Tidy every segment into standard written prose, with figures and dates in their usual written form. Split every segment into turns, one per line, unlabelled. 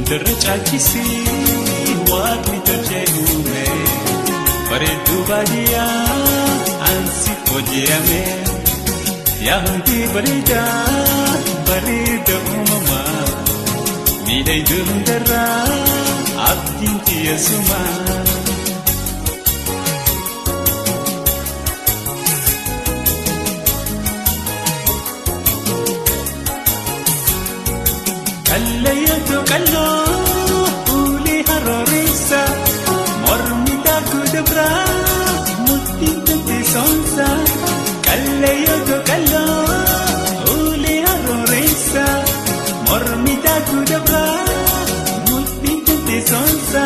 Derrachachisi waaqni tolcheegume bareedduu baadiyyaa ansi hojjeame yaa hundi bareeda uumamaa miidhagduu hundarraa abdiin xiyyeessumaa. Kallayatu kalloo ulee harooressa mormi daakuu dabraa murtiin tantee soonsa. Kallayatu kalloo ulee harooressa mormi daakuu dabraa murtiin tantee soonsa.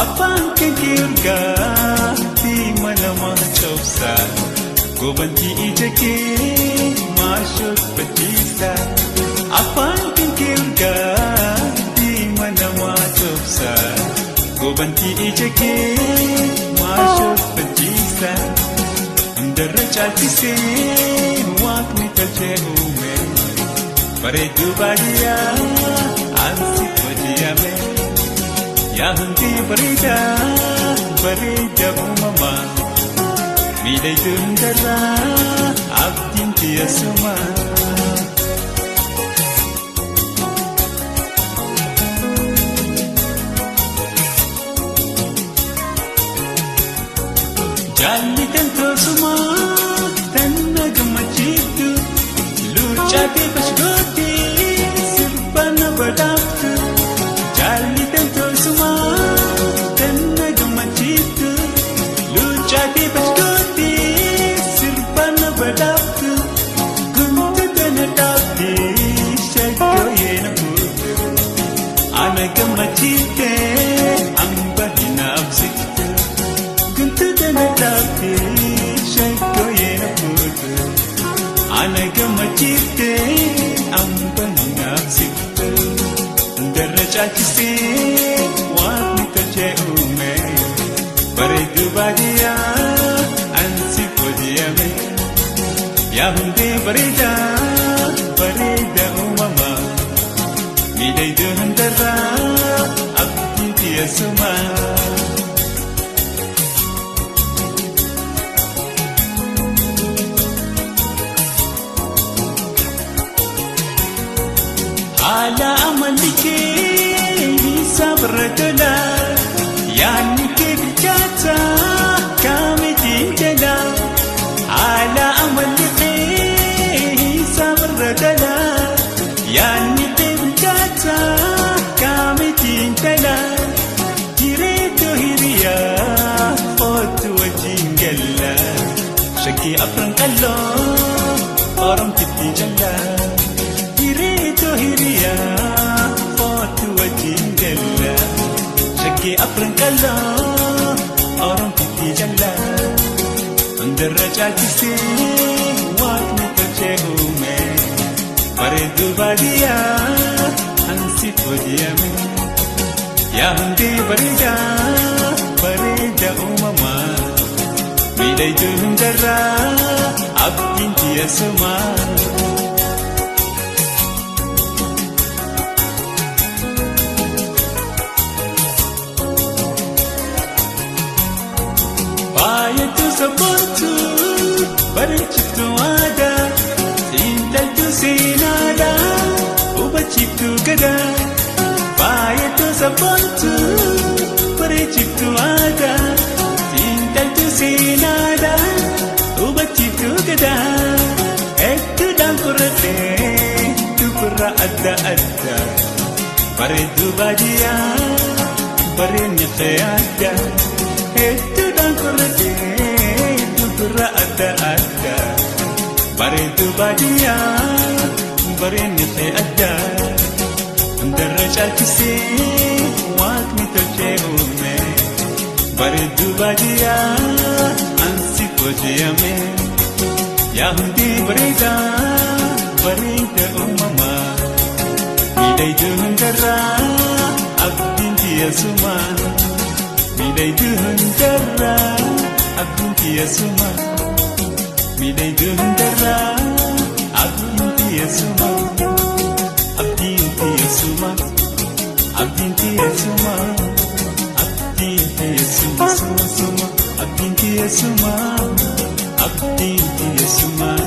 Afaan kee urgaa diima nama coobsa gobantii ija kee maashoos bachiisa. Afaan kee urgaa diima nama coobsa gobantii ija kee maashoos bachiisa. Hundarra caalchisee waaqni tolchee uume bareedduu baadiyyaa ansi hojjeame yaa hundi bareeda uumamaa miidhagduu hundarraa abdiin xiyyeessumaa. Jalli tantoosuma tanna gammachiiftu luucaatee bashgootee sirba na badhaaftu. Jalli tantoosuma tanna gammachiiftu luucaatee bashgootee sirba na badhaaftu. Gunta tana dhaabbee shaggooyee na fuute ana gammachiiftee hamba hin absiifte. Shaggooyee na fuute ana gammachiiftee hamba hin absiifte. Hundarra caalchisee waaqni tolchee uume bareedduu baadiyyaa ansi hojjeame yaa hundi bareeda uumamaa miidhagduu hundarraa abdiin xiyyeessumaa. Ala amalli kee sabra tola yaanni kee bilchaata kaamitiin jala. Ala amalli kee sabra tola yaanni kee bilchaata kaamitiin jala. Jireetu hiriyaa ootu wajjin galla shakkii afran qalloo oromtitti jala. Hiriyaa ootu wajjin galla shakkii afran qalloo oromtitti jala. Hundarra caalchisee waaqni tolchee uume bareedduu baadiyyaa ansi hojjeame yaa hundi bareeda uumamaa miidhagduu hundarraa abdiin xiyyeessumaa. Baay'atu sabboontu bareechiftu aadaa xiinxaltu seenaadhaa hubachiiftu gadaa. Baay'atu sabboontu bareechiftu aadaa xiinxaltu seenaadhaa hubachiiftu gadaa. Hedduudhaan qorratee dubara adda addaa bareedduu baadiyyaa bareenni kee addaa. Hedduudhaan qorratee dubara adda addaa bareedduu baadiyyaa bareenni kee addaa. Hundarra caalchisee waaqni tolchee uume bareedduu baadiyyaa ansi hojjeame yaa hundi bareeda uumamaa miidhagduu hundarraa abdiin xiyyeessumaa. Miidhagduu hundarraa abdiin xiyyeessumaa. Miidhagduu hundarraa abdiin xiyyeessumaa. Abdiin xiyyeessumaa. abdiin tiyeessuma abdiin tiyeessuma suma suma abdiin tiyeessuma abdiin tiyeessuma.